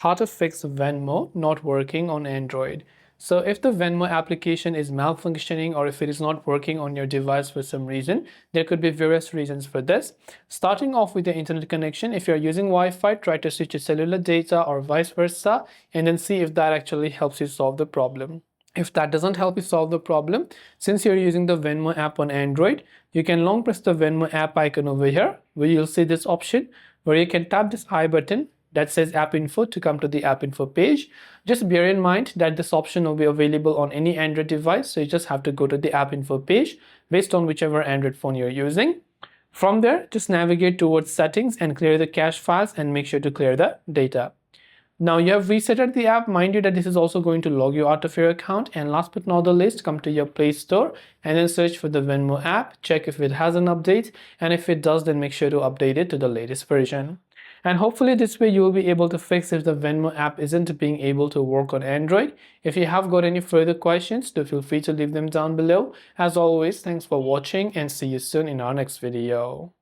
How to fix Venmo not working on Android. So if the Venmo application is malfunctioning or if it is not working on your device for some reason, there could be various reasons for this. Starting off with the internet connection, if you're using Wi-Fi, try to switch to cellular data or vice versa, and then see if that actually helps you solve the problem. If that doesn't help you solve the problem, since you're using the Venmo app on Android, you can long press the Venmo app icon over here, where you'll see this option, where you can tap this I button that says app info to come to the app info page. Just bear in mind that this option will be available on any Android device, so you just have to go to the app info page based on whichever Android phone you're using. From there, just navigate towards settings and clear the cache files and make sure to clear the data. Now you have resetted the app. Mind you that this is also going to log you out of your account, and last but not the least, come to your Play Store and then search for the Venmo app, check if it has an update, and if it does, then make sure to update it to the latest version. And hopefully this way you will be able to fix if the Venmo app isn't being able to work on Android. If you have got any further questions, do feel free to leave them down below. As always, thanks for watching and see you soon in our next video.